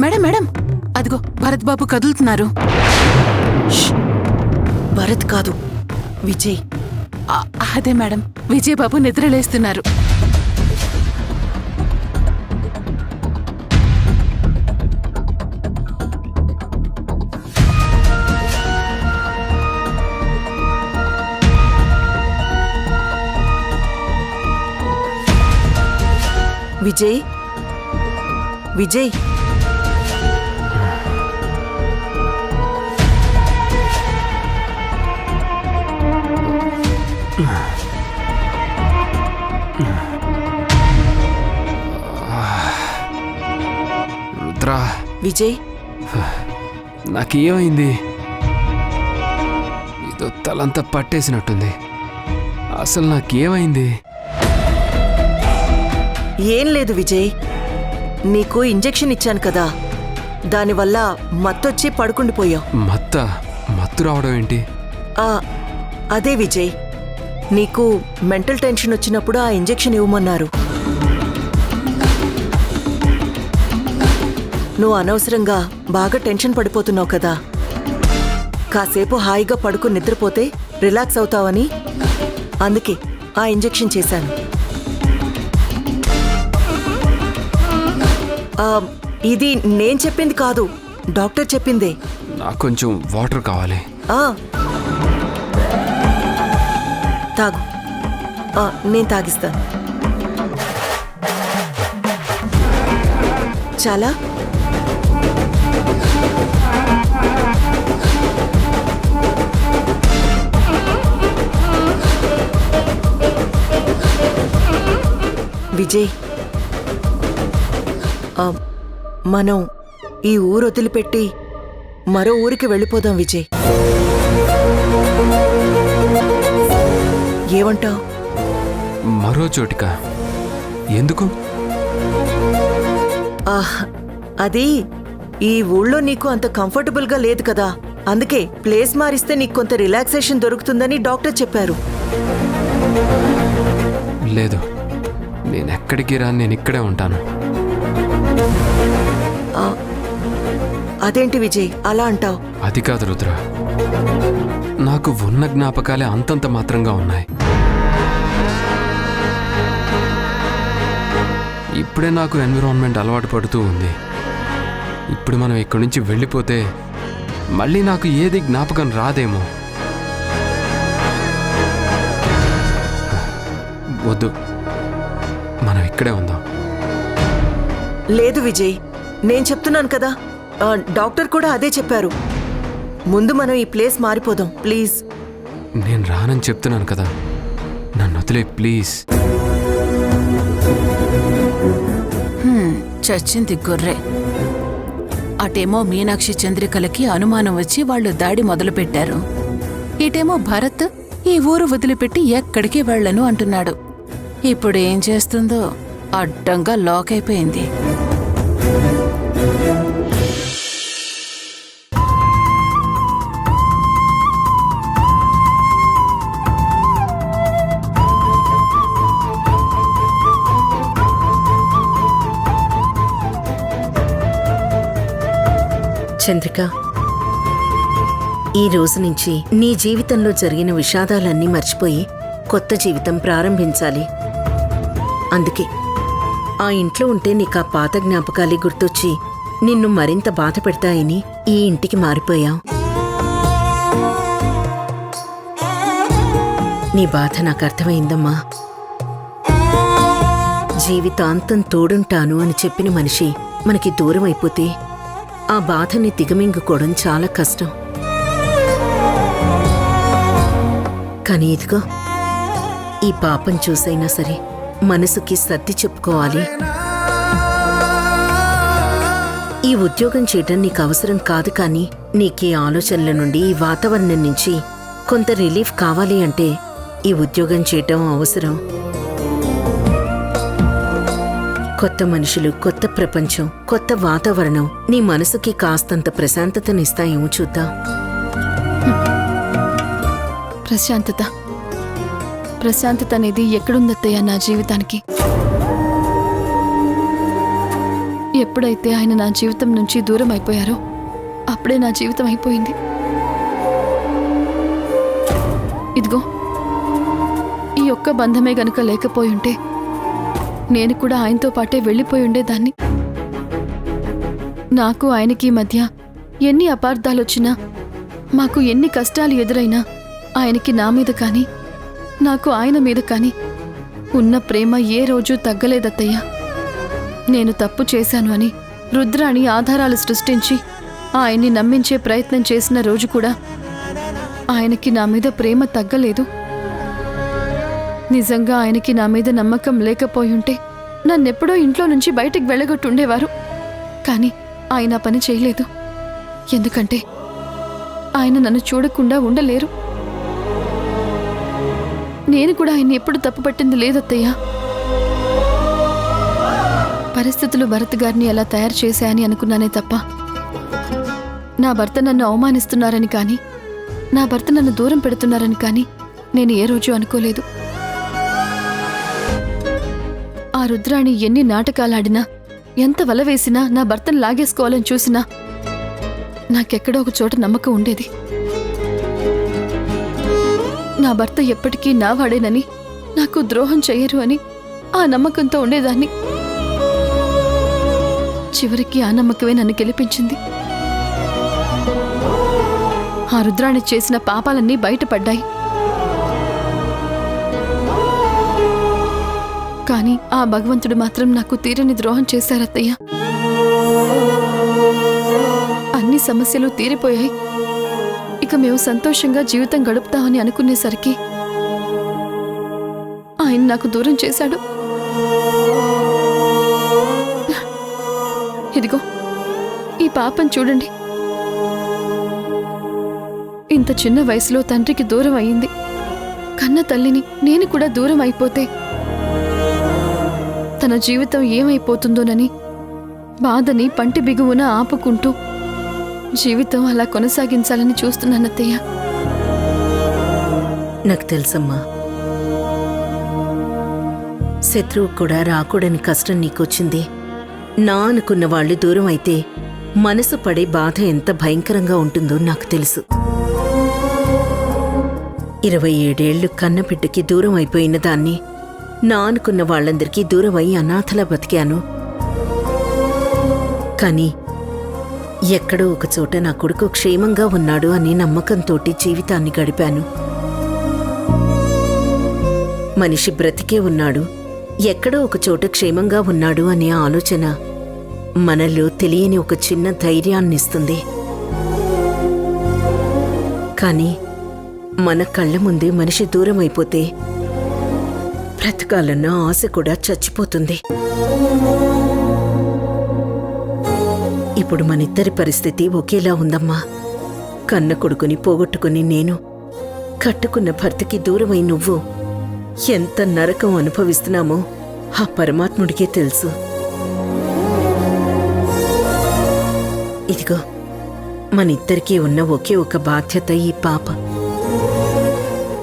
Madam madam, అదిగో భరత్ బాబు కదులుతున్నారు. భరత్ కాదు, విజయ్. అదే మేడం, విజయ్ బాబు నిద్రలేస్తున్నారు. విజయ్, విజయ్, రుద్రా, విజయ్. నాకేమైంది? ఏదో తలంతా పట్టేసినట్టుంది. అసలు నాకేమైంది? ఏం లేదు విజయ్, నీకు ఇంజెక్షన్ ఇచ్చాను కదా, దానివల్ల మత్తొచ్చి పడుకుండిపోయావు. మత్తు రావడం ఏంటి? అదే విజయ్, నీకు మెంటల్ టెన్షన్ వచ్చినప్పుడు ఆ ఇంజెక్షన్ ఇవ్వమన్నారు. నువ్వు అనవసరంగా బాగా టెన్షన్ పడిపోతున్నావు కదా, కాసేపు హాయిగా పడుకుని నిద్రపోతే రిలాక్స్ అవుతావని అందుకే ఆ ఇంజెక్షన్ చేశాను. ఇది నేను చెప్పింది కాదు, డాక్టర్ చెప్పిందే. నాకు కొంచెం వాటర్ కావాలి. తాగు. నేను తాగిస్తాను. చాలా విజయ్, మనం ఈ ఊరు వదిలిపెట్టి మరో ఊరికి వెళ్ళిపోదాం విజయ్. ఏమంటావ్? మరో చోటికా? ఎందుకు? అది ఈ ఊళ్ళో నీకు అంత కంఫర్టబుల్గా లేదు కదా, అందుకే ప్లేస్ మారిస్తే నీకు కొంత రిలాక్సేషన్ దొరుకుతుందని డాక్టర్ చెప్పారు. లేదు, నేనెక్కడికి రాను, నేను ఇక్కడే ఉంటాను. అదేంటి విజయ్ అలా అంటావు? అది కాదు రుద్ర, నాకు ఉన్న జ్ఞాపకాలే అంతంత మాత్రంగా ఉన్నాయి. ఇప్పుడే నాకు ఎన్విరాన్మెంట్ అలవాటు పడుతూ ఉంది. ఇప్పుడు మనం ఇక్కడి నుంచి వెళ్ళిపోతే మళ్ళీ నాకు ఏది జ్ఞాపకం రాదేమో. వద్దు, మనం ఇక్కడే ఉందాం. లేదు విజయ్, నేను చెప్తున్నాను కదా, డాక్టర్ కూడా అదే చెప్పారు. ముందు మనం ఈ ప్లేస్ మారిపోదాం ప్లీజ్. నేను రానని చెప్తున్నాను కదా, నన్ను వదిలే ప్లీజ్. చచ్చింది గొర్రె. అటేమో మీనాక్షి చంద్రికలకి అనుమానం వచ్చి వాళ్ళు దాడి మొదలుపెట్టారు. ఇటేమో భరత్ ఈ ఊరు వదిలిపెట్టి ఎక్కడికి వెళ్ళను అంటున్నాడు. ఇప్పుడు ఏం చేస్తుందో అడ్డంగా లాక్ అయిపోయింది. చంద్రిక, ఈ రోజు నుంచి నీ జీవితంలో జరిగిన విషాదాలన్నీ మర్చిపోయి కొత్త జీవితం ప్రారంభించాలి. అందుకే ఆ ఇంట్లో ఉంటే నీకు ఆ పాత జ్ఞాపకాలే గుర్తొచ్చి నిన్ను మరింత బాధ పెడతాయని ఈ ఇంటికి మారిపోయావు. నీ బాధ నాకు అర్థమైందమ్మా. జీవితాంతం తోడుంటాను అని చెప్పిన మనిషి మనకి దూరం అయిపోతే ఆ బాధని దిగమింగుకోవడం చాలా కష్టం. కానీ ఇదిగో, ఈ పాపం చూసైనా సరే మనసుకి సర్ది చెప్పుకోవాలి. ఈ ఉద్యోగం చేయటం నీకు అవసరం కాదు, కానీ నీకీ ఆలోచనల నుండి, ఈ వాతావరణం నుంచి కొంత రిలీఫ్ కావాలి అంటే ఈ ఉద్యోగం చేయటం అవసరం. కొత్త మనుషులు, కొత్త ప్రపంచం, కొత్త వాతావరణం నీ మనసుకి కాస్తంత ప్రశాంతతనిస్తాయేమో చూద్దాం. ప్రశాంతత అనేది ఎక్కడుందత్తయ్యా నా జీవితానికి? ఎప్పుడైతే ఆయన నా జీవితం నుంచి దూరం అయిపోయారో అప్పుడే నా జీవితం అయిపోయింది. ఇదిగో ఈ ఒక్క బంధమే గనుక లేకపోయుంటే నేను కూడా ఆయనతో పాటే వెళ్ళిపోయి ఉండేదాన్ని. నాకు ఆయనకి మధ్య ఎన్ని అపార్థాలొచ్చినా, మాకు ఎన్ని కష్టాలు ఎదురైనా ఆయనకి నా మీద కానీ నాకు ఆయన మీద కానీ ఉన్న ప్రేమ ఏ రోజూ తగ్గలేదత్తయ్య. నేను తప్పు చేశాను అని రుద్రాణి ఆధారాలు సృష్టించి ఆయన్ని నమ్మించే ప్రయత్నం చేసిన రోజు కూడా ఆయనకి నా మీద ప్రేమ తగ్గలేదు. నిజంగా ఆయనకి నా మీద నమ్మకం లేకపోయుంటే నన్నెప్పుడో ఇంట్లో నుంచి బయటికి వెళ్ళగొట్టుండేవారు. కానీ ఆయన పని చేయలేదు. ఎందుకంటే ఆయన నన్ను చూడకుండా ఉండలేరు. నేను కూడా ఆయన్ని ఎప్పుడు తప్పుపట్టింది లేదత్తయ్య. పరిస్థితులు భరత్ గారిని అలా తయారు చేశాయని అనుకున్నానే తప్ప నా భర్త నన్ను అవమానిస్తున్నారని కానీ నా భర్త నన్ను దూరం పెడుతున్నారని కానీ నేను ఏ రోజు అనుకోలేదు. ఆ రుద్రాణి ఎన్ని నాటకాలాడినా, ఎంత వల వేసినా, నా భర్తను లాగేసుకోవాలని చూసినా నాకెక్కడో ఒక చోట నమ్మకం ఉండేది. నా భర్త ఎప్పటికీ నా వాడేనని, నాకు ద్రోహం చెయ్యరు అని ఆ నమ్మకంతో ఉండేదాన్ని. చివరికి ఆ నమ్మకమే నన్ను గెలిపించింది. ఆ రుద్రాణి చేసిన పాపాలన్నీ బయటపడ్డాయి. కానీ ఆ భగవంతుడు మాత్రం నాకు తీరని ద్రోహం చేశారత్తయ్య. అన్ని సమస్యలు తీరిపోయాయి. ఇక మేము సంతోషంగా జీవితం గడుపుతామని అనుకునేసరికి ఆయన నాకు దూరం చేశాడు. ఇదిగో ఈ పాపం చూడండి. ఇంత చిన్న వయసులో తండ్రికి దూరం అయ్యింది. కన్న తల్లిని నేను కూడా దూరం అయిపోతే తన జీవితం ఏమైపోతుందోనని బాధని పంటి బిగువున ఆపుకుంటూ జీవితం అలా కొనసాగించాలని చూస్తున్నానత్తయ్య. నాకు తెలుసమ్మా, శత్రువు కూడా రాకూడని కష్టం నీకొచ్చింది. నా అనుకున్న వాళ్ళు దూరం అయితే మనసు పడే బాధ ఎంత భయంకరంగా ఉంటుందో నాకు తెలుసు. 27 ఏళ్లు కన్నబిడ్డకి దూరం అయిపోయిన దాన్ని నా అనుకున్న వాళ్ళందరికీ దూరం అయి అనాథలా బతికాను. కానీ ఎక్కడో ఒక చోట నా కొడుకు క్షేమంగా ఉన్నాడు అనే నమ్మకంతోటి జీవితాన్ని గడిపాను. మనిషి బ్రతికే ఉన్నాడు, ఎక్కడో ఒక చోట క్షేమంగా ఉన్నాడు అనే ఆలోచన మనలో తెలియని ఒక చిన్న ధైర్యాన్నిస్తుంది. కానీ మన కళ్ళ ముందే మనిషి దూరం అయిపోతే బ్రతకాలన్న ఆశ కూడా చచ్చిపోతుంది. ఇప్పుడు మనిద్దరి పరిస్థితి ఒకేలా ఉందమ్మా. కన్న కొడుకుని పోగొట్టుకుని నేను, కట్టుకున్న భర్తకి దూరమై నువ్వు ఎంత నరకం అనుభవిస్తున్నామో ఆ పరమాత్ముడికే తెలుసు. ఇదిగో మనిద్దరికీ ఉన్న ఒకే ఒక బాధ్యత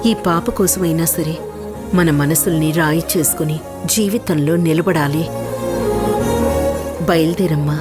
ఈ పాప కోసమైనా సరే మన మనసుల్ని రాయి చేసుకుని జీవితంలో నిలబడాలి. బయలుదేరమ్మా.